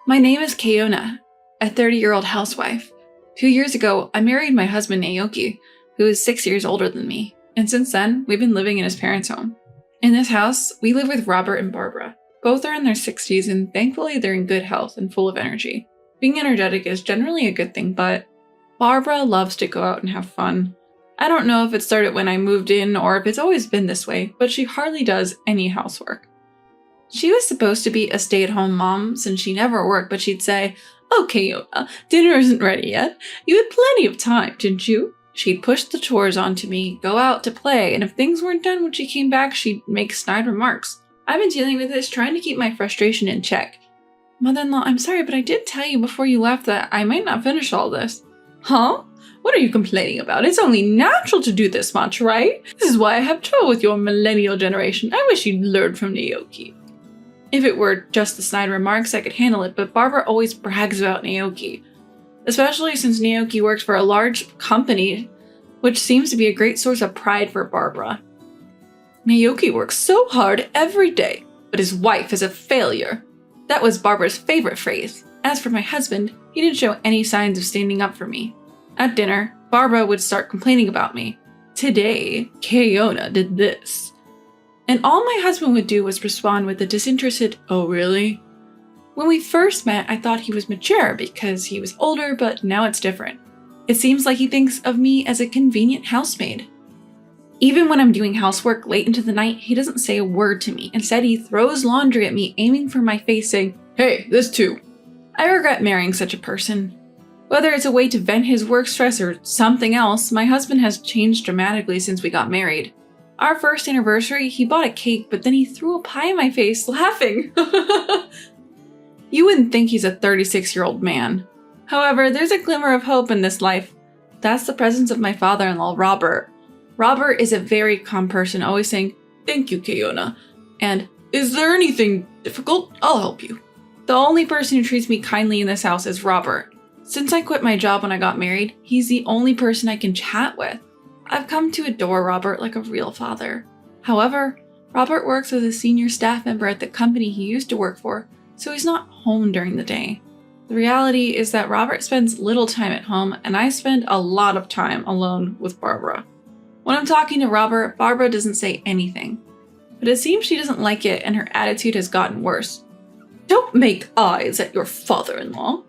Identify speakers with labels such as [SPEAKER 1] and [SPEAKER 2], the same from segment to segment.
[SPEAKER 1] My name is Kayona, a 30-year-old housewife. 2 years ago, I married my husband Naoki, who is 6 years older than me, and since then, we've been living in his parents' home. In this house, we live with Robert and Barbara. Both are in their 60s, and thankfully they're in good health and full of energy. Being energetic is generally a good thing, but Barbara loves to go out and have fun. I don't know if it started when I moved in or if it's always been this way, but she hardly does any housework. She was supposed to be a stay-at-home mom since she never worked, but she'd say, "Okay, Yona, dinner isn't ready yet. You had plenty of time, didn't you?" She'd push the chores onto me, go out to play, and if things weren't done when she came back, she'd make snide remarks. I've been dealing with this, trying to keep my frustration in check. "Mother-in-law, I'm sorry, but I did tell you before you left that I might not finish all this." "Huh? What are you complaining about? It's only natural to do this much, right? This is why I have trouble with your millennial generation. I wish you'd learn from Naoki." If it were just the snide remarks, I could handle it, but Barbara always brags about Naoki. Especially since Naoki works for a large company, which seems to be a great source of pride for Barbara. "Naoki works so hard every day, but his wife is a failure." That was Barbara's favorite phrase. As for my husband, he didn't show any signs of standing up for me. At dinner, Barbara would start complaining about me. "Today, Kayona did this." And all my husband would do was respond with a disinterested, "Oh, really?" When we first met, I thought he was mature because he was older, but now it's different. It seems like he thinks of me as a convenient housemaid. Even when I'm doing housework late into the night, he doesn't say a word to me. Instead, he throws laundry at me, aiming for my face, saying, "Hey, this too." I regret marrying such a person. Whether it's a way to vent his work stress or something else, my husband has changed dramatically since we got married. Our first anniversary, he bought a cake, but then he threw a pie in my face, laughing. You wouldn't think he's a 36-year-old man. However, there's a glimmer of hope in this life. That's the presence of my father-in-law, Robert. Robert is a very calm person, always saying, "Thank you, Kayona," and "Is there anything difficult? I'll help you." The only person who treats me kindly in this house is Robert. Since I quit my job when I got married, he's the only person I can chat with. I've come to adore Robert like a real father. However, Robert works as a senior staff member at the company he used to work for, so he's not home during the day. The reality is that Robert spends little time at home, and I spend a lot of time alone with Barbara. When I'm talking to Robert, Barbara doesn't say anything. But it seems she doesn't like it, and her attitude has gotten worse. "Don't make eyes at your father-in-law.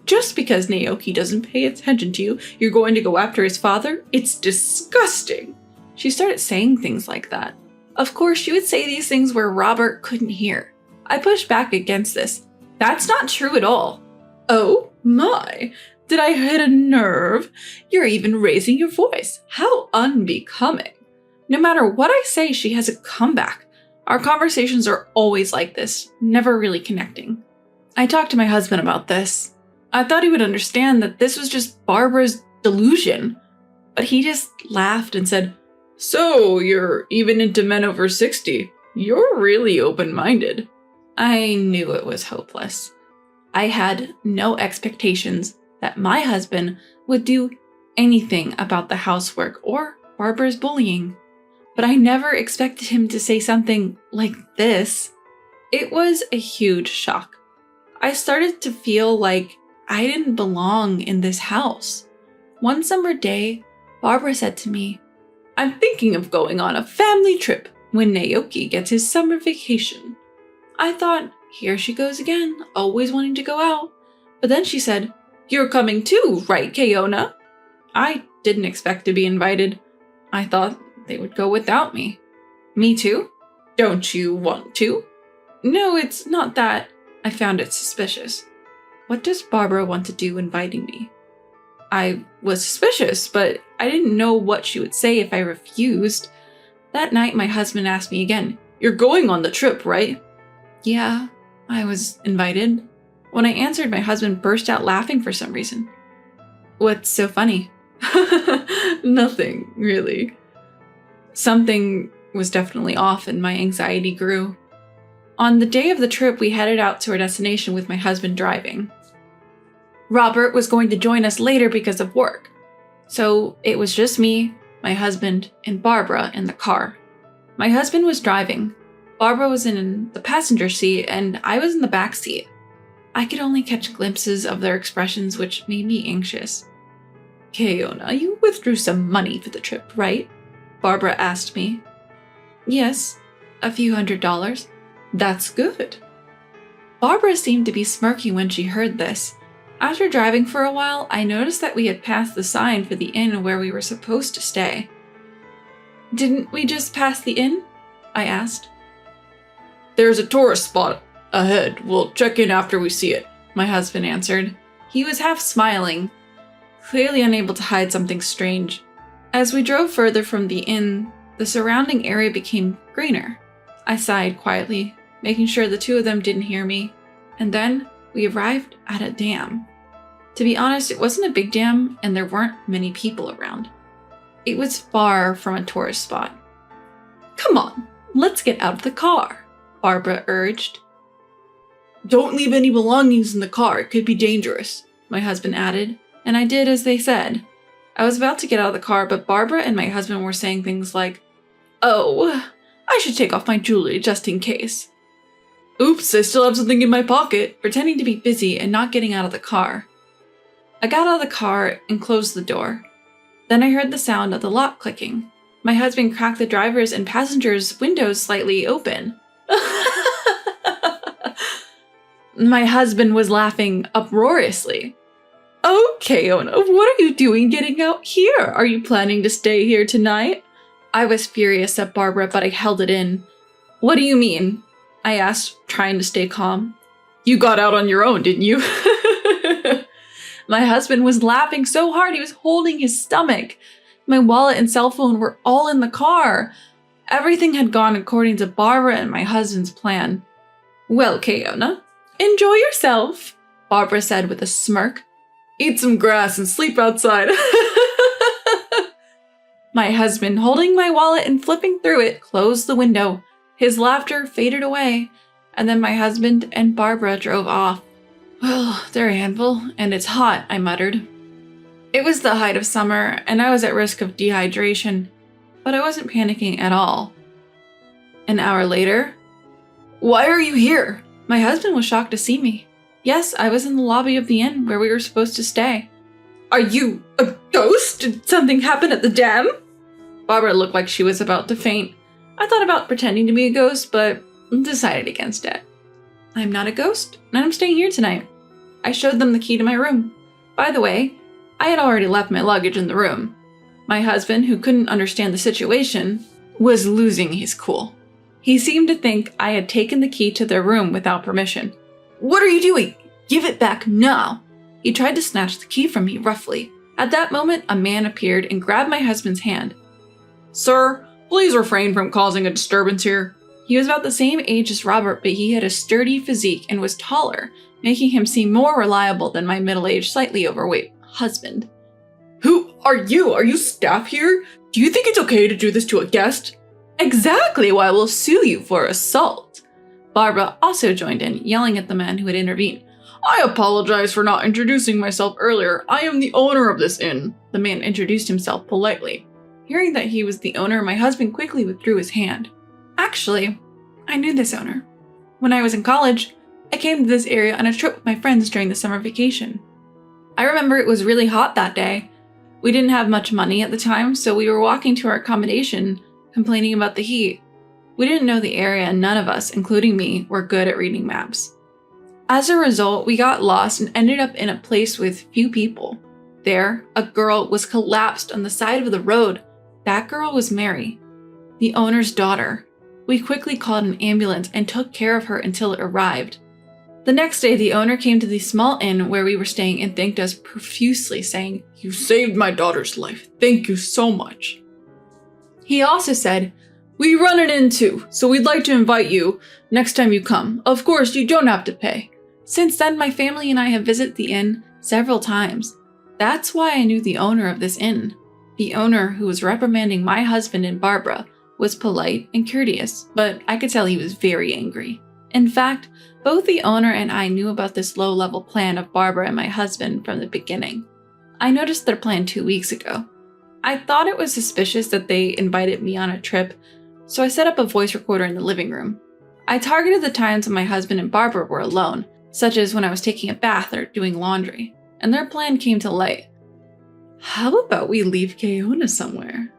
[SPEAKER 1] Just because Naoki doesn't pay attention to you, you're going to go after his father? It's disgusting." She started saying things like that. Of course, she would say these things where Robert couldn't hear. I pushed back against this. "That's not true at all." "Oh my, did I hit a nerve? You're even raising your voice. How unbecoming." No matter what I say, she has a comeback. Our conversations are always like this, never really connecting. I talked to my husband about this. I thought he would understand that this was just Barbara's delusion, but he just laughed and said, "So you're even into men over 60. You're really open-minded." I knew it was hopeless. I had no expectations that my husband would do anything about the housework or Barbara's bullying, but I never expected him to say something like this. It was a huge shock. I started to feel like I didn't belong in this house. One summer day, Barbara said to me, "I'm thinking of going on a family trip when Naoki gets his summer vacation." I thought, here she goes again, always wanting to go out. But then she said, "You're coming too, right, Kayona?" I didn't expect to be invited. I thought they would go without me. "Me too? Don't you want to?" "No, it's not that." I found it suspicious. What does Barbara want to do inviting me? I was suspicious, but I didn't know what she would say if I refused. That night, my husband asked me again, "You're going on the trip, right?" "Yeah, I was invited." When I answered, my husband burst out laughing for some reason. "What's so funny?" "Nothing, really." Something was definitely off and my anxiety grew. On the day of the trip, we headed out to our destination with my husband driving. Robert was going to join us later because of work. So it was just me, my husband, and Barbara in the car. My husband was driving. Barbara was in the passenger seat and I was in the back seat. I could only catch glimpses of their expressions, which made me anxious.
[SPEAKER 2] Keona, you withdrew some money for the trip, right? Barbara asked me.
[SPEAKER 1] Yes, a few $100s.
[SPEAKER 2] That's good.
[SPEAKER 1] Barbara seemed to be smirking when she heard this. After driving for a while, I noticed that we had passed the sign for the inn where we were supposed to stay. Didn't we just pass the inn? I asked.
[SPEAKER 2] There's a tourist spot ahead. We'll check in after we see it, my husband answered.
[SPEAKER 1] He was half smiling, clearly unable to hide something strange. As we drove further from the inn, the surrounding area became greener. I sighed quietly, making sure the two of them didn't hear me, and then we arrived at a dam. To be honest, it wasn't a big dam, and there weren't many people around. It was far from a tourist spot.
[SPEAKER 2] Come on, let's get out of the car, Barbara urged. Don't leave any belongings in the car, it could be dangerous, my husband added, and I did as they said.
[SPEAKER 1] I was about to get out of the car, but Barbara and my husband were saying things like,
[SPEAKER 2] "Oh, I should take off my jewelry just in case." "Oops, I still have something in my pocket,"
[SPEAKER 1] pretending to be busy and not getting out of the car. I got out of the car and closed the door. Then I heard the sound of the lock clicking. My husband cracked the driver's and passenger's windows slightly open. My husband was laughing uproariously.
[SPEAKER 2] "Oh, Keona, what are you doing getting out here? Are you planning to stay here tonight?"
[SPEAKER 1] I was furious at Barbara, but I held it in.
[SPEAKER 2] "What do you mean?" I asked, trying to stay calm. "You got out on your own, didn't you?"
[SPEAKER 1] My husband was laughing so hard he was holding his stomach. My wallet and cell phone were all in the car. Everything had gone according to Barbara and my husband's plan.
[SPEAKER 2] "Well, Keona, enjoy yourself," Barbara said with a smirk. "Eat some grass and sleep outside."
[SPEAKER 1] My husband, holding my wallet and flipping through it, closed the window. His laughter faded away, and then my husband and Barbara drove off.
[SPEAKER 2] "Well, they're a handful, and it's hot," I muttered.
[SPEAKER 1] It was the height of summer, and I was at risk of dehydration, but I wasn't panicking at all.
[SPEAKER 2] An hour later, "Why are you here?"
[SPEAKER 1] My husband was shocked to see me. Yes, I was in the lobby of the inn where we were supposed to stay.
[SPEAKER 2] "Are you a ghost? Did something happen at the dam?"
[SPEAKER 1] Barbara looked like she was about to faint. I thought about pretending to be a ghost, but decided against it. I'm not a ghost, and I'm staying here tonight. I showed them the key to my room. By the way, I had already left my luggage in the room. My husband, who couldn't understand the situation, was losing his cool. He seemed to think I had taken the key to their room without permission.
[SPEAKER 2] "What are you doing? Give it back now!"
[SPEAKER 1] He tried to snatch the key from me roughly. At that moment, a man appeared and grabbed my husband's hand.
[SPEAKER 2] "Sir, please refrain from causing a disturbance here."
[SPEAKER 1] He was about the same age as Robert, but he had a sturdy physique and was taller, making him seem more reliable than my middle-aged, slightly overweight husband.
[SPEAKER 2] "Who are you? Are you staff here? Do you think it's okay to do this to a guest?"
[SPEAKER 1] "Exactly why we'll sue you for assault." Barbara also joined in, yelling at the man who had intervened.
[SPEAKER 2] "I apologize for not introducing myself earlier. I am the owner of this inn."
[SPEAKER 1] The man introduced himself politely. Hearing that he was the owner, my husband quickly withdrew his hand. Actually, I knew this owner. When I was in college, I came to this area on a trip with my friends during the summer vacation. I remember it was really hot that day. We didn't have much money at the time, so we were walking to our accommodation, complaining about the heat. We didn't know the area, and none of us, including me, were good at reading maps. As a result, we got lost and ended up in a place with few people. There, a girl was collapsed on the side of the road. That girl was Mary, the owner's daughter. We quickly called an ambulance and took care of her until it arrived. The next day, the owner came to the small inn where we were staying and thanked us profusely, saying,
[SPEAKER 2] "You saved my daughter's life. Thank you so much."
[SPEAKER 1] He also said,
[SPEAKER 2] "We run an inn too, so we'd like to invite you next time you come. Of course, you don't have to pay."
[SPEAKER 1] Since then, my family and I have visited the inn several times. That's why I knew the owner of this inn. The owner, who was reprimanding my husband and Barbara, was polite and courteous, but I could tell he was very angry. In fact, both the owner and I knew about this low-level plan of Barbara and my husband from the beginning. I noticed their plan 2 weeks ago. I thought it was suspicious that they invited me on a trip, so I set up a voice recorder in the living room. I targeted the times when my husband and Barbara were alone. such as when I was taking a bath or doing laundry, and their plan came to light. How about we leave Keona somewhere?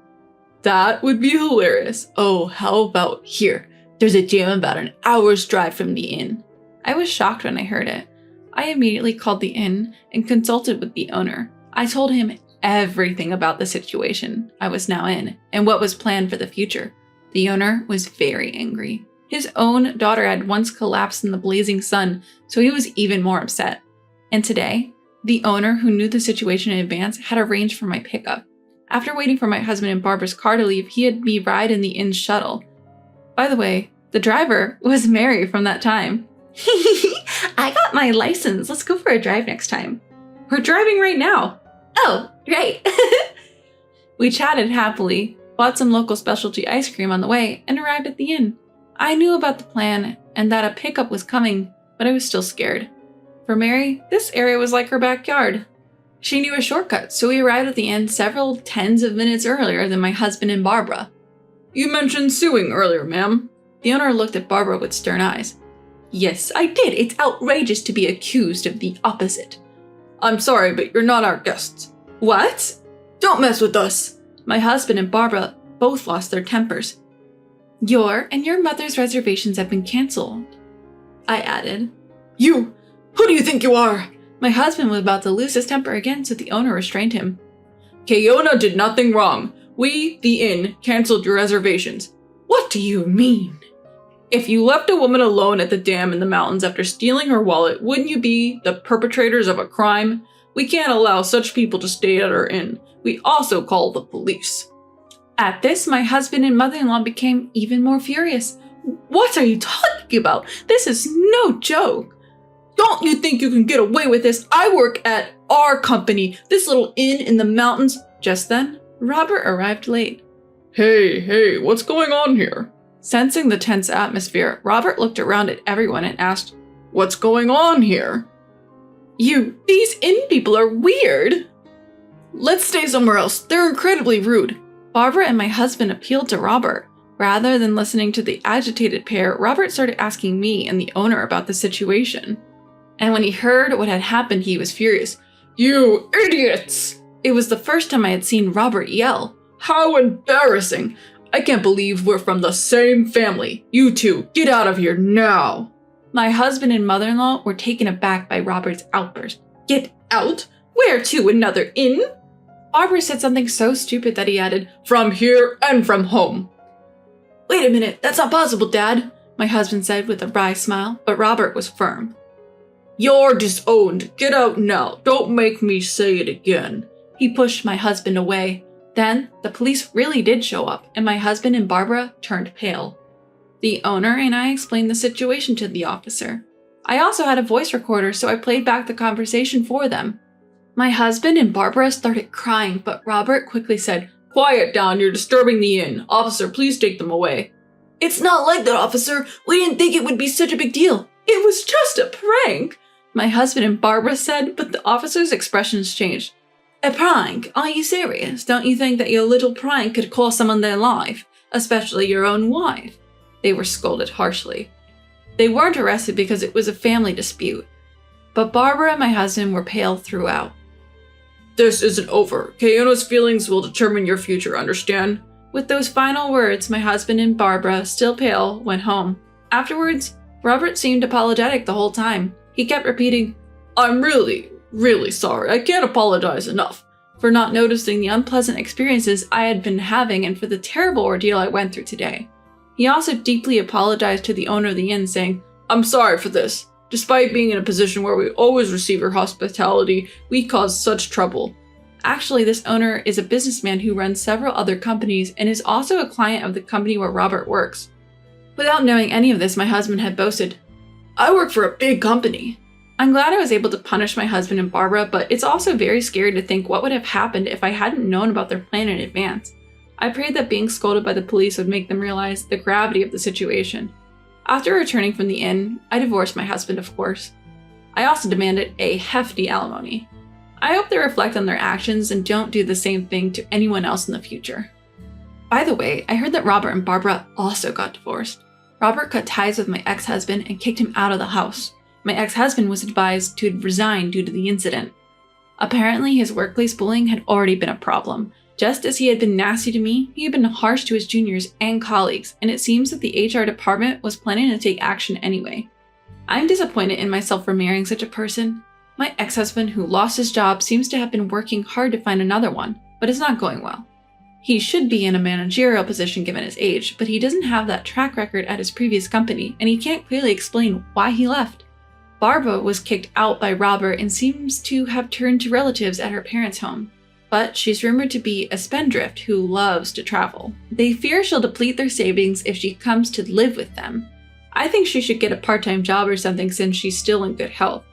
[SPEAKER 2] That would be hilarious. Oh, how about here? There's a gym about an hour's drive from the inn.
[SPEAKER 1] I was shocked when I heard it. I immediately called the inn and consulted with the owner. I told him everything about the situation I was now in and what was planned for the future. The owner was very angry. His own daughter had once collapsed in the blazing sun, so he was even more upset. And today, the owner, who knew the situation in advance, had arranged for my pickup. After waiting for my husband and Barbara's car to leave, he had me ride in the inn's shuttle. By the way, the driver was Mary from that time. I got my license. Let's go for a drive next time. We're driving right now. Oh, great. We chatted happily, bought some local specialty ice cream on the way, and arrived at the inn. I knew about the plan and that a pickup was coming, but I was still scared. For Mary, this area was like her backyard. She knew a shortcut, so we arrived at the inn several tens of minutes earlier than my husband and Barbara.
[SPEAKER 2] You mentioned suing earlier, ma'am.
[SPEAKER 1] The owner looked at Barbara with stern eyes.
[SPEAKER 2] Yes, I did. It's outrageous to be accused of the opposite. I'm sorry, but you're not our guests.
[SPEAKER 1] What?
[SPEAKER 2] Don't mess with us.
[SPEAKER 1] My husband and Barbara both lost their tempers. Your and your mother's reservations have been canceled, I added.
[SPEAKER 2] You! Who do you think you are?
[SPEAKER 1] My husband was about to lose his temper again, so the owner restrained him.
[SPEAKER 2] Keona did nothing wrong. We, the inn, canceled your reservations. What do you mean? If you left a woman alone at the dam in the mountains after stealing her wallet, wouldn't you be the perpetrators of a crime? We can't allow such people to stay at our inn. We also call the police.
[SPEAKER 1] At this, my husband and mother-in-law became even more furious.
[SPEAKER 2] What are you talking about? This is no joke. Don't you think you can get away with this? I work at our company, this little inn in the mountains.
[SPEAKER 1] Just then, Robert arrived late.
[SPEAKER 2] Hey, what's going on here?
[SPEAKER 1] Sensing the tense atmosphere, Robert looked around at everyone and asked,
[SPEAKER 2] What's going on here?
[SPEAKER 1] These inn people are weird.
[SPEAKER 2] Let's stay somewhere else. They're incredibly rude.
[SPEAKER 1] Barbara and my husband appealed to Robert. Rather than listening to the agitated pair, Robert started asking me and the owner about the situation. And when he heard what had happened, he was furious.
[SPEAKER 2] You idiots!
[SPEAKER 1] It was the first time I had seen Robert yell.
[SPEAKER 2] How embarrassing! I can't believe we're from the same family. You two, get out of here now!
[SPEAKER 1] My husband and mother-in-law were taken aback by Robert's outburst.
[SPEAKER 2] Get out? Where to? Another inn?
[SPEAKER 1] Barbara said something so stupid that he added,
[SPEAKER 2] From here and from home.
[SPEAKER 1] Wait a minute, that's not possible, Dad, my husband said with a wry smile, but Robert was firm.
[SPEAKER 2] You're disowned. Get out now. Don't make me say it again.
[SPEAKER 1] He pushed my husband away. Then, the police really did show up, and my husband and Barbara turned pale. The owner and I explained the situation to the officer. I also had a voice recorder, so I played back the conversation for them. My husband and Barbara started crying, but Robert quickly said,
[SPEAKER 2] Quiet down, you're disturbing the inn. Officer, please take them away.
[SPEAKER 1] It's not like that, officer. We didn't think it would be such a big deal.
[SPEAKER 2] It was just a prank,
[SPEAKER 1] my husband and Barbara said, but the officer's expressions changed. A prank? Are you serious? Don't you think that your little prank could cost someone their life, especially your own wife? They were scolded harshly. They weren't arrested because it was a family dispute, but Barbara and my husband were pale throughout.
[SPEAKER 2] This isn't over. Keona's feelings will determine your future, understand?
[SPEAKER 1] With those final words, my husband and Barbara, still pale, went home. Afterwards, Robert seemed apologetic the whole time. He kept repeating,
[SPEAKER 2] I'm really sorry. I can't apologize enough
[SPEAKER 1] for not noticing the unpleasant experiences I had been having and for the terrible ordeal I went through today. He also deeply apologized to the owner of the inn, saying,
[SPEAKER 2] I'm sorry for this. Despite being in a position where we always receive your hospitality, we caused such trouble.
[SPEAKER 1] Actually, this owner is a businessman who runs several other companies and is also a client of the company where Robert works. Without knowing any of this, my husband had boasted,
[SPEAKER 2] I work for a big company.
[SPEAKER 1] I'm glad I was able to punish my husband and Barbara, but it's also very scary to think what would have happened if I hadn't known about their plan in advance. I prayed that being scolded by the police would make them realize the gravity of the situation. After returning from the inn, I divorced my husband, of course. I also demanded a hefty alimony. I hope they reflect on their actions and don't do the same thing to anyone else in the future. By the way, I heard that Robert and Barbara also got divorced. Robert cut ties with my ex-husband and kicked him out of the house. My ex-husband was advised to resign due to the incident. Apparently, his workplace bullying had already been a problem. Just as he had been nasty to me, he had been harsh to his juniors and colleagues, and it seems that the HR department was planning to take action anyway. I'm disappointed in myself for marrying such a person. My ex-husband, who lost his job, seems to have been working hard to find another one, but it's not going well. He should be in a managerial position given his age, but he doesn't have that track record at his previous company, and he can't clearly explain why he left. Barbara was kicked out by Robert and seems to have turned to relatives at her parents' home. But she's rumored to be a spendthrift who loves to travel. They fear she'll deplete their savings if she comes to live with them. I think she should get a part-time job or something since she's still in good health.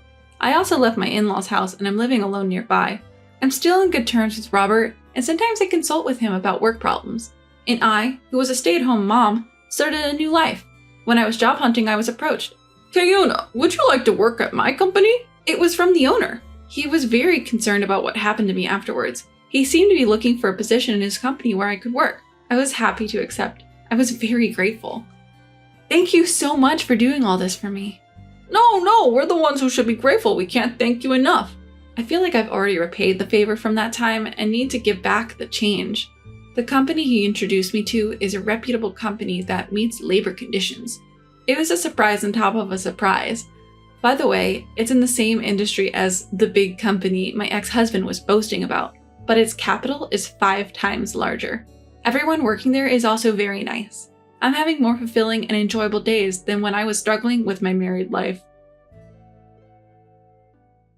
[SPEAKER 1] I also left my in-laws' house and I'm living alone nearby. I'm still in good terms with Robert, and sometimes I consult with him about work problems. And I, who was a stay-at-home mom, started a new life. When I was job hunting, I was approached.
[SPEAKER 2] Kayona, would you like to work at my company?
[SPEAKER 1] It was from the owner. He was very concerned about what happened to me afterwards. He seemed to be looking for a position in his company where I could work. I was happy to accept. I was very grateful. Thank you so much for doing all this for me.
[SPEAKER 2] No, we're the ones who should be grateful. We can't thank you enough.
[SPEAKER 1] I feel like I've already repaid the favor from that time and need to give back the change. The company he introduced me to is a reputable company that meets labor conditions. It was a surprise on top of a surprise. By the way, it's in the same industry as the big company my ex-husband was boasting about, but its capital is 5 times larger. Everyone working there is also very nice. I'm having more fulfilling and enjoyable days than when I was struggling with my married life.